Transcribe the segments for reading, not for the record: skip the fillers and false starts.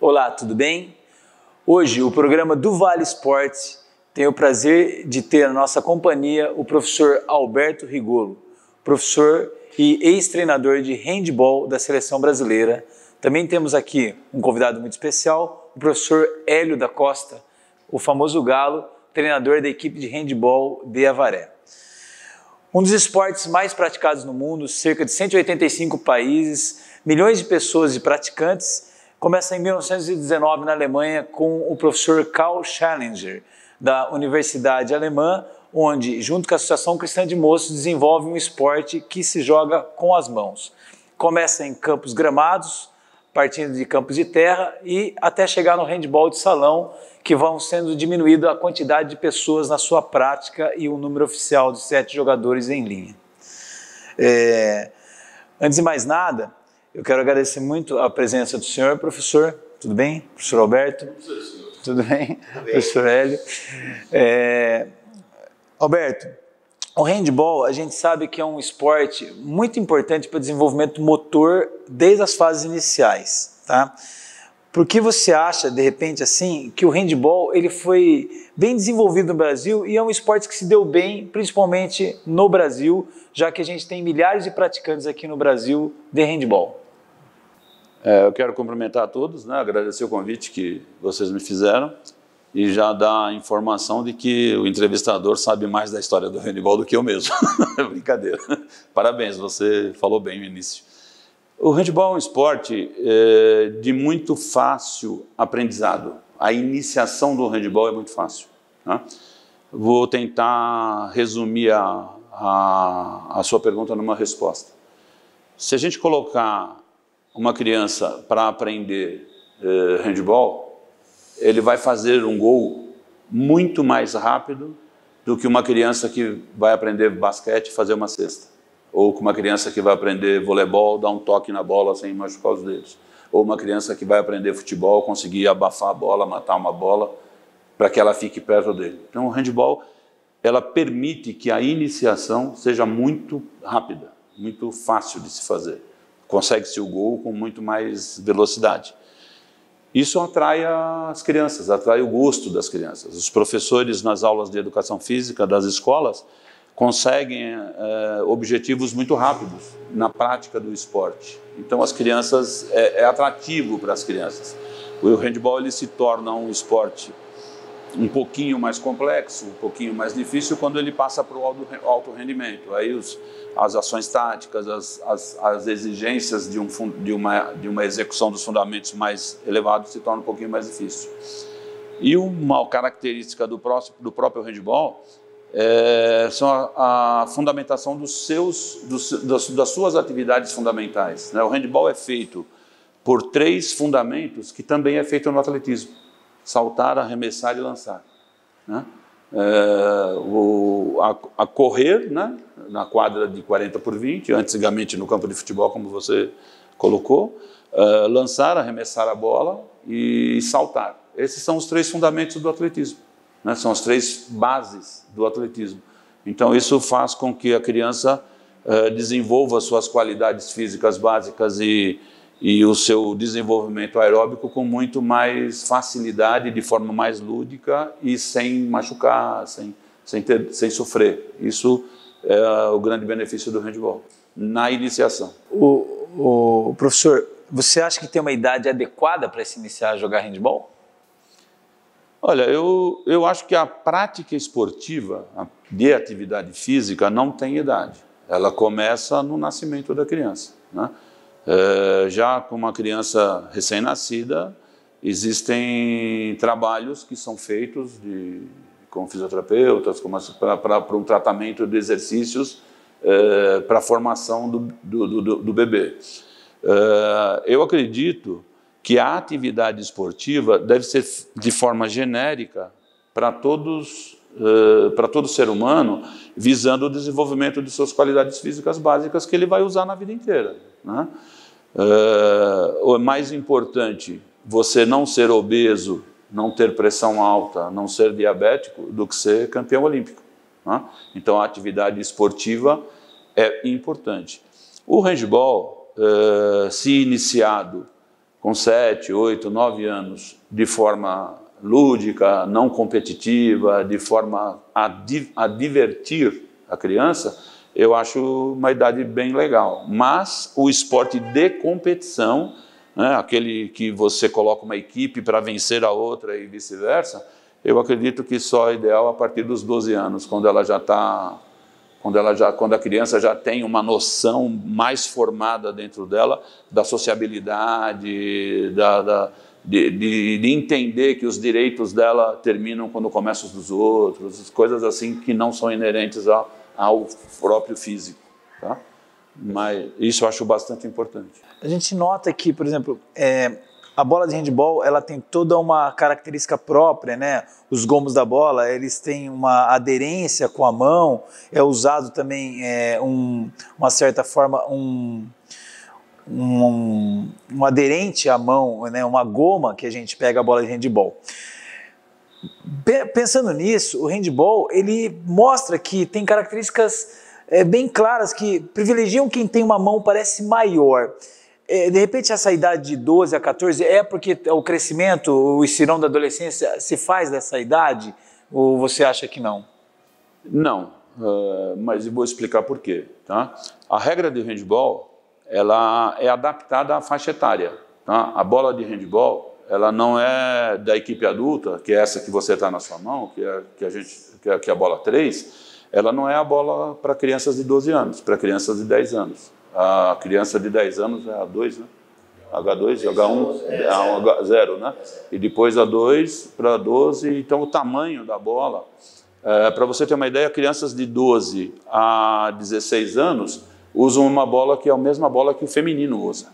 Olá, tudo bem? Hoje o programa do Vale Esportes tem o prazer de ter na nossa companhia o professor Alberto Rigolo, professor e ex-treinador de handebol da Seleção Brasileira. Também temos aqui um convidado muito especial, o professor Hélio da Costa, o famoso Galo, treinador da equipe de handebol de Avaré. Um dos esportes mais praticados no mundo, cerca de 185 países, milhões de pessoas e praticantes. Começa em 1919 na Alemanha com o professor Karl Challenger, da Universidade Alemã, onde, junto com a Associação Cristã de Moços, desenvolve um esporte que se joga com as mãos. Começa em campos gramados, partindo de campos de terra e até chegar no handebol de salão, que vão sendo diminuída a quantidade de pessoas na sua prática e o número oficial de 7 jogadores em linha. Antes de mais nada, eu quero agradecer muito a presença do senhor, professor. Tudo bem? Professor Alberto? Tudo bem? Professor Hélio. Alberto, o handebol a gente sabe que é um esporte muito importante para o desenvolvimento motor desde as fases iniciais, tá? Por que você acha, de repente, assim, que o handebol ele foi bem desenvolvido no Brasil e é um esporte que se deu bem, principalmente no Brasil, já que a gente tem milhares de praticantes aqui no Brasil de handebol? Eu quero cumprimentar a todos, né, agradecer o convite que vocês me fizeram e já dar a informação de que o entrevistador sabe mais da história do handebol do que eu mesmo. Brincadeira. Parabéns, você falou bem no início. O handebol é um esporte de muito fácil aprendizado. A iniciação do handebol é muito fácil, né? Vou tentar resumir a sua pergunta numa resposta. Se a gente colocar uma criança para aprender handebol, ele vai fazer um gol muito mais rápido do que uma criança que vai aprender basquete e fazer uma cesta. Ou com uma criança que vai aprender voleibol, dar um toque na bola sem machucar os dedos. Ou uma criança que vai aprender futebol, conseguir abafar a bola, matar uma bola, para que ela fique perto dele. Então o handebol, ela permite que a iniciação seja muito rápida, muito fácil de se fazer. Consegue-se o gol com muito mais velocidade. Isso atrai as crianças, atrai o gosto das crianças. Os professores nas aulas de educação física das escolas conseguem objetivos muito rápidos na prática do esporte. Então as crianças, é atrativo para as crianças. O handebol ele se torna um esporte um pouquinho mais complexo, um pouquinho mais difícil quando ele passa para o alto rendimento. Aí as ações táticas, as exigências de uma execução dos fundamentos mais elevados se torna um pouquinho mais difícil. E uma característica do próprio handebol são a fundamentação das suas atividades fundamentais, né? O handebol é feito por 3 fundamentos que também é feito no atletismo: saltar, arremessar e lançar, né? A correr, né, na quadra de 40 por 20, antigamente no campo de futebol, como você colocou, lançar, arremessar a bola e saltar. Esses são os 3 fundamentos do atletismo, né? São as 3 bases do atletismo. Então isso faz com que a criança desenvolva suas qualidades físicas básicas e o seu desenvolvimento aeróbico com muito mais facilidade, de forma mais lúdica e sem machucar, sem sofrer. Isso é o grande benefício do handebol, na iniciação. O professor, você acha que tem uma idade adequada para se iniciar a jogar handebol? Olha, eu acho que a prática esportiva de atividade física não tem idade. ela começa no nascimento da criança, né? Já com uma criança recém-nascida, existem trabalhos que são feitos com fisioterapeutas para um tratamento de exercícios para a formação do bebê. Eu acredito que a atividade esportiva deve ser de forma genérica para todo ser humano, visando o desenvolvimento de suas qualidades físicas básicas que ele vai usar na vida inteira, né? O mais importante, você não ser obeso, não ter pressão alta, não ser diabético, do que ser campeão olímpico, né? Então a atividade esportiva é importante. O handball, se iniciado com 7, 8, 9 anos, de forma lúdica, não competitiva, de forma a divertir a criança, eu acho uma idade bem legal. Mas o esporte de competição, né, aquele que você coloca uma equipe para vencer a outra e vice-versa, eu acredito que só é ideal a partir dos 12 anos, quando a criança já tem uma noção mais formada dentro dela da sociabilidade, de entender que os direitos dela terminam quando começam os dos outros, coisas assim que não são inerentes ao próprio físico, tá? Mas isso eu acho bastante importante. A gente nota que, por exemplo, a bola de handball, ela tem toda uma característica própria, né? Os gomos da bola, eles têm uma aderência com a mão, é usado também uma certa forma um aderente à mão, né? Uma goma que a gente pega a bola de handball. Pensando nisso, o handball, ele mostra que tem características bem claras que privilegiam quem tem uma mão parece maior. De repente essa idade de 12 a 14 é porque o crescimento, o estirão da adolescência se faz dessa idade? Ou você acha que não? Não, mas eu vou explicar por quê, tá? A regra de handball, ela é adaptada à faixa etária, tá? A bola de handball, ela não é da equipe adulta, que é essa que você está na sua mão, que é a bola 3, ela não é a bola para crianças de 12 anos, para crianças de 10 anos. A criança de 10 anos é a 2, né? H2, H1, H0, né? E depois a 2 para 12, então o tamanho da bola, para você ter uma ideia, crianças de 12 a 16 anos usam uma bola que é a mesma bola que o feminino usa,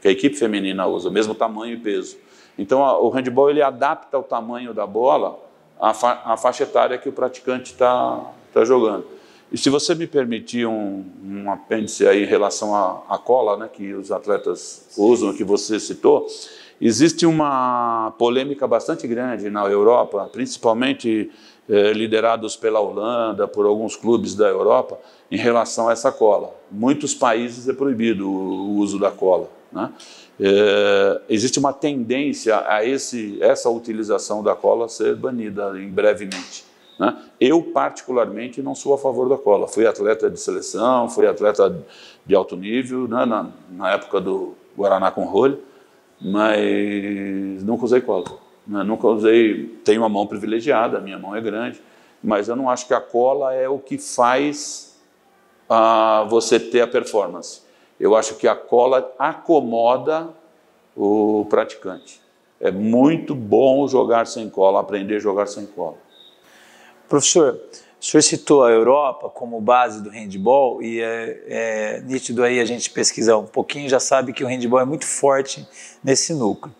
que a equipe feminina usa, o mesmo tamanho e peso. Então o handball ele adapta o tamanho da bola à faixa etária que o praticante está jogando. E se você me permitir um apêndice aí em relação à cola, né, que os atletas usam, que você citou, existe uma polêmica bastante grande na Europa, principalmente liderados pela Holanda, por alguns clubes da Europa, em relação a essa cola. Muitos países é proibido o uso da cola, né? Existe uma tendência a essa utilização da cola ser banida brevemente, né? Eu, particularmente, não sou a favor da cola. Fui atleta de seleção, fui atleta de alto nível, né, na época do Guaraná com rolho, mas nunca usei cola, né? Nunca usei. Tenho uma mão privilegiada, a minha mão é grande, mas eu não acho que a cola é o que faz você ter a performance. Eu acho que a cola acomoda o praticante. É muito bom jogar sem cola, aprender a jogar sem cola. Professor, o senhor citou a Europa como base do handball e é nítido aí a gente pesquisar um pouquinho, já sabe que o handball é muito forte nesse núcleo.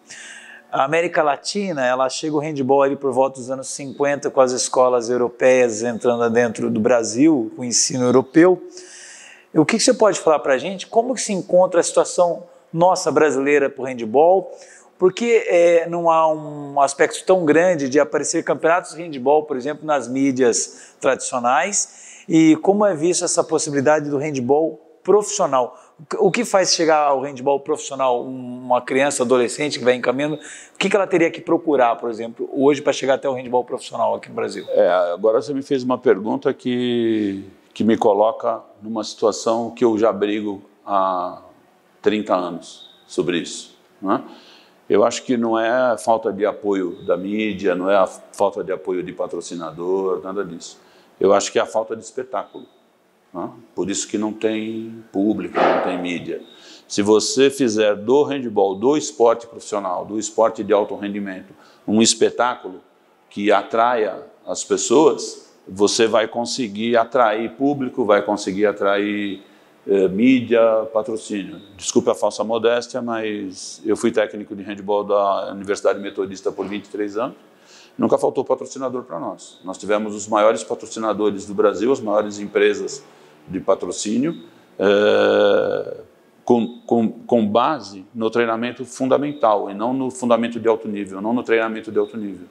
A América Latina, ela chega o handball ali por volta dos anos 50 com as escolas europeias entrando dentro do Brasil, com o ensino europeu. O que você pode falar para a gente? Como que se encontra a situação nossa brasileira para o handball? Porque não há um aspecto tão grande de aparecer campeonatos de handball, por exemplo, nas mídias tradicionais? E como é visto essa possibilidade do handball profissional? O que faz chegar ao handball profissional uma criança, adolescente que vai encaminhando? O que ela teria que procurar, por exemplo, hoje para chegar até o handball profissional aqui no Brasil? Agora você me fez uma pergunta que me coloca numa situação que eu já brigo há 30 anos sobre isso, né? Eu acho que não é a falta de apoio da mídia, não é a falta de apoio de patrocinador, nada disso. Eu acho que é a falta de espetáculo. né? Por isso que não tem público, não tem mídia. Se você fizer do handebol, do esporte profissional, do esporte de alto rendimento, um espetáculo que atraia as pessoas, você vai conseguir atrair público, vai conseguir atrair mídia, patrocínio. Desculpe a falsa modéstia, mas eu fui técnico de handebol da Universidade Metodista por 23 anos. Nunca faltou patrocinador para nós. Nós tivemos os maiores patrocinadores do Brasil, as maiores empresas de patrocínio, com base no treinamento fundamental e não no fundamento de alto nível, não no treinamento de alto nível.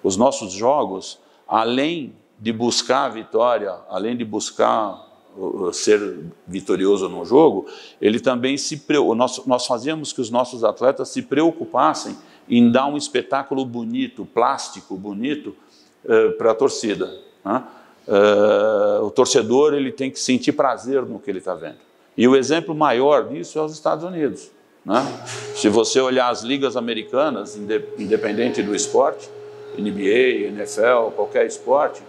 Os nossos jogos, além de buscar a vitória, além de buscar ser vitorioso no jogo, ele também nós fazíamos que os nossos atletas se preocupassem em dar um espetáculo bonito, plástico, bonito, para a torcida, né? O torcedor ele tem que sentir prazer no que ele está vendo. E o exemplo maior disso é os Estados Unidos, né? Se você olhar as ligas americanas, independente do esporte, NBA, NFL, qualquer esporte,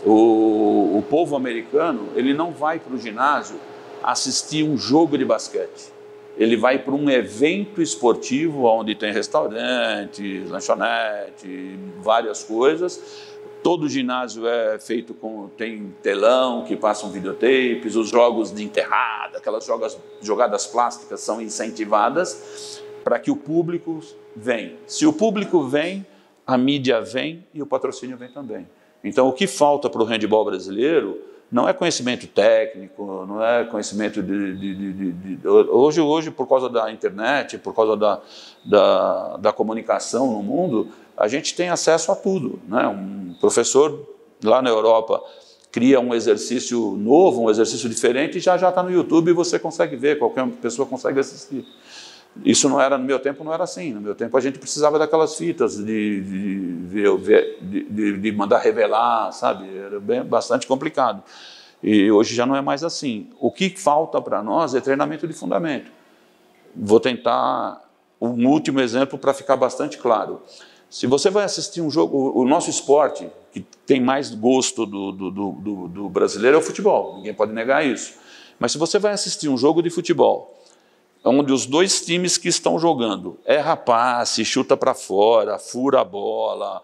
o povo americano ele não vai para o ginásio assistir um jogo de basquete. Ele vai para um evento esportivo onde tem restaurante, lanchonete, várias coisas. Todo ginásio é feito tem telão que passam videotapes, os jogos de enterrada, aquelas jogadas plásticas são incentivadas para que o público venha. Se o público vem, a mídia vem e o patrocínio vem também. Então, o que falta para o handebol brasileiro não é conhecimento técnico, não é conhecimento Hoje, por causa da internet, por causa da comunicação no mundo, a gente tem acesso a tudo, né? Um professor lá na Europa cria um exercício novo, um exercício diferente, e já está no YouTube e você consegue ver, qualquer pessoa consegue assistir. Isso não era, no meu tempo não era assim. No meu tempo a gente precisava daquelas fitas de mandar revelar, sabe? Era bastante complicado. E hoje já não é mais assim. O que falta para nós é treinamento de fundamento. Vou tentar um último exemplo para ficar bastante claro. Se você vai assistir um jogo, o nosso esporte, que tem mais gosto do brasileiro, é o futebol. Ninguém pode negar isso. Mas se você vai assistir um jogo de futebol, onde os dois times que estão jogando erra passe, chuta para fora, fura a bola,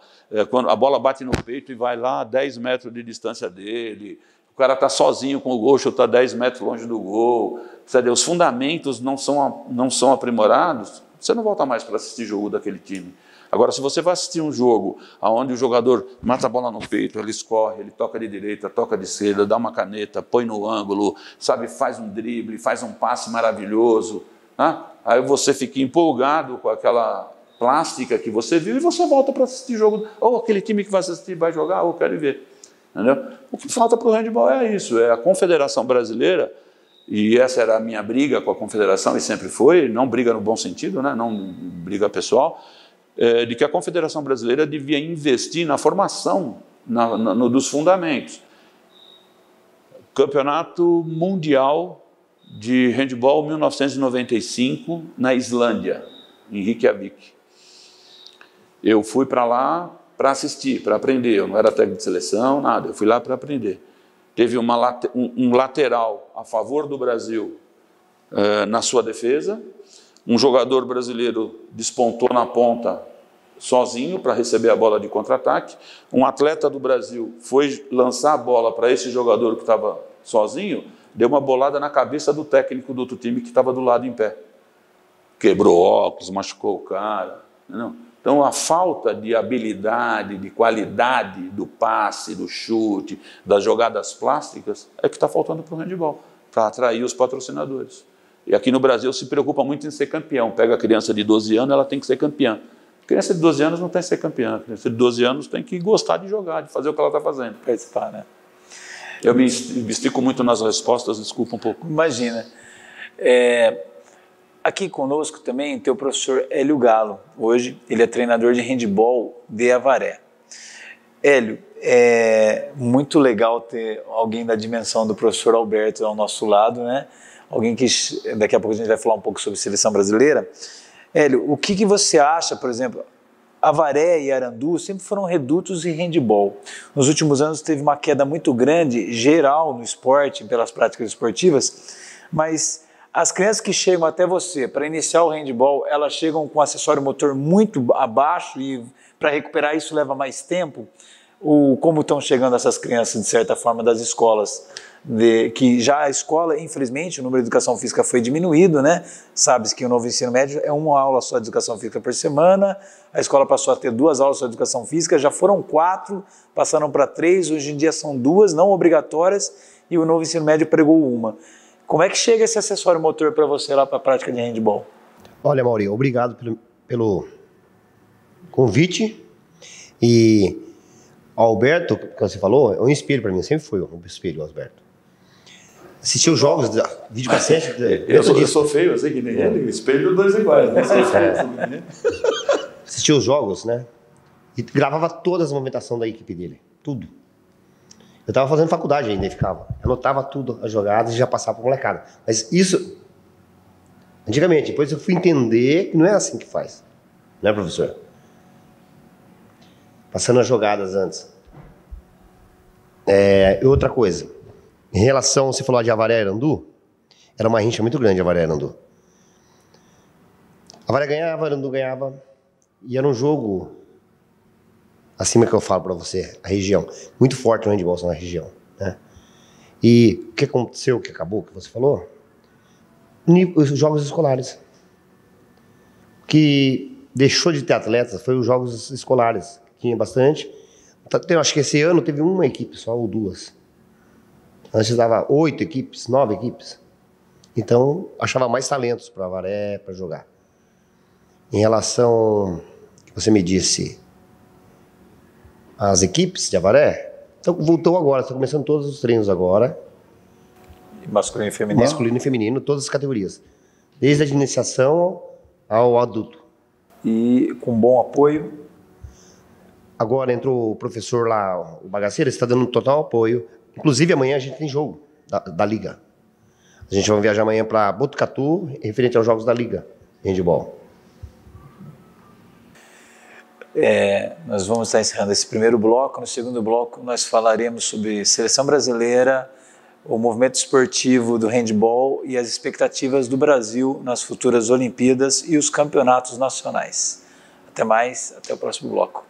quando a bola bate no peito e vai lá a 10 metros de distância dele, o cara está sozinho com o gol, chuta 10 metros longe do gol, sabe? Os fundamentos não são aprimorados, você não volta mais para assistir jogo daquele time. Agora, se você vai assistir um jogo onde o jogador mata a bola no peito, ele escorre, ele toca de direita, toca de esquerda, dá uma caneta, põe no ângulo, sabe, faz um drible, faz um passe maravilhoso, né? Aí você fica empolgado com aquela plástica que você viu e você volta para assistir jogo. Ou aquele time que vai assistir vai jogar, ou quero ver. Entendeu? O que falta para o handebol é isso, é a Confederação Brasileira, e essa era a minha briga com a Confederação, e sempre foi, não briga no bom sentido, né? Não briga pessoal, de que a Confederação Brasileira devia investir na formação dos fundamentos. Campeonato Mundial de Handebol 1995 na Islândia, em Reykjavik. Eu fui para lá para assistir, para aprender. Eu não era técnico de seleção, nada. Eu fui lá para aprender. Teve um lateral a favor do Brasil na sua defesa. Um jogador brasileiro despontou na ponta sozinho para receber a bola de contra-ataque. Um atleta do Brasil foi lançar a bola para esse jogador que estava sozinho, deu uma bolada na cabeça do técnico do outro time que estava do lado em pé. Quebrou óculos, machucou o cara. Não. Então, a falta de habilidade, de qualidade do passe, do chute, das jogadas plásticas, é que está faltando para o handebol, para atrair os patrocinadores. E aqui no Brasil se preocupa muito em ser campeão. Pega a criança de 12 anos, ela tem que ser campeã. A criança de 12 anos não tem que ser campeã. A criança de 12 anos tem que gostar de jogar, de fazer o que ela está fazendo. Participar, né? Eu me estico muito nas respostas, desculpa um pouco. Imagina. Aqui conosco também tem o professor Hélio Galo. Hoje ele é treinador de handebol de Avaré. Hélio, é muito legal ter alguém da dimensão do professor Alberto ao nosso lado, né? Alguém que daqui a pouco a gente vai falar um pouco sobre seleção brasileira. Hélio, o que você acha, por exemplo, Avaré e Arandu sempre foram redutos em handebol. Nos últimos anos teve uma queda muito grande, geral no esporte, pelas práticas esportivas, mas as crianças que chegam até você para iniciar o handebol, elas chegam com acessório motor muito abaixo e para recuperar isso leva mais tempo? Como estão chegando essas crianças, de certa forma, das escolas? Que já a escola, infelizmente, o número de educação física foi diminuído, né? Sabe-se que o novo ensino médio é uma aula só de educação física por semana, a escola passou a ter 2 aulas só de educação física, já foram 4, passaram para 3, hoje em dia são 2 não obrigatórias e o novo ensino médio pregou uma. Como é que chega esse acessório motor para você lá para a prática de handebol? Olha, Mauri, obrigado pelo convite. E o Alberto, que você falou, é um espelho para mim, sempre foi um espelho, o Alberto. Assistir os jogos da videocassete. Eu sou feio, eu sei que nem ele, espelho 2 iguais. Né? Assistir os jogos, né? E gravava todas as movimentações da equipe dele, tudo. Eu estava fazendo faculdade ainda e ficava. Anotava tudo, as jogadas e já passava para a molecada. Mas isso, antigamente, depois eu fui entender que não é assim que faz. Não é, professor? Passando as jogadas antes. Outra coisa. Em relação, você falou de Avaré e Arandu, era uma rincha muito grande, Avaré e Arandu. Avaré ganhava, Arandu ganhava. E era um jogo, acima que eu falo para você, a região. Muito forte no handebol na região. Né? E o que aconteceu, que acabou, que você falou? Os jogos escolares. O que deixou de ter atletas foi os jogos escolares. Tinha bastante. Acho que esse ano teve uma equipe só, ou 2. Antes dava 8 equipes, 9 equipes. Então, achava mais talentos para Avaré, para jogar. Em relação, que você me disse, às equipes de Avaré, então voltou agora, está começando todos os treinos agora. Masculino e feminino? Masculino e feminino, todas as categorias. Desde a iniciação ao adulto. E com bom apoio? Agora entrou o professor lá, o Bagaceira, está dando total apoio. Inclusive amanhã a gente tem jogo da Liga. A gente vai viajar amanhã para Botucatu, referente aos jogos da Liga de handebol. Nós vamos estar encerrando esse primeiro bloco. No segundo bloco nós falaremos sobre seleção brasileira, o movimento esportivo do handebol e as expectativas do Brasil nas futuras Olimpíadas e os campeonatos nacionais. Até mais, até o próximo bloco.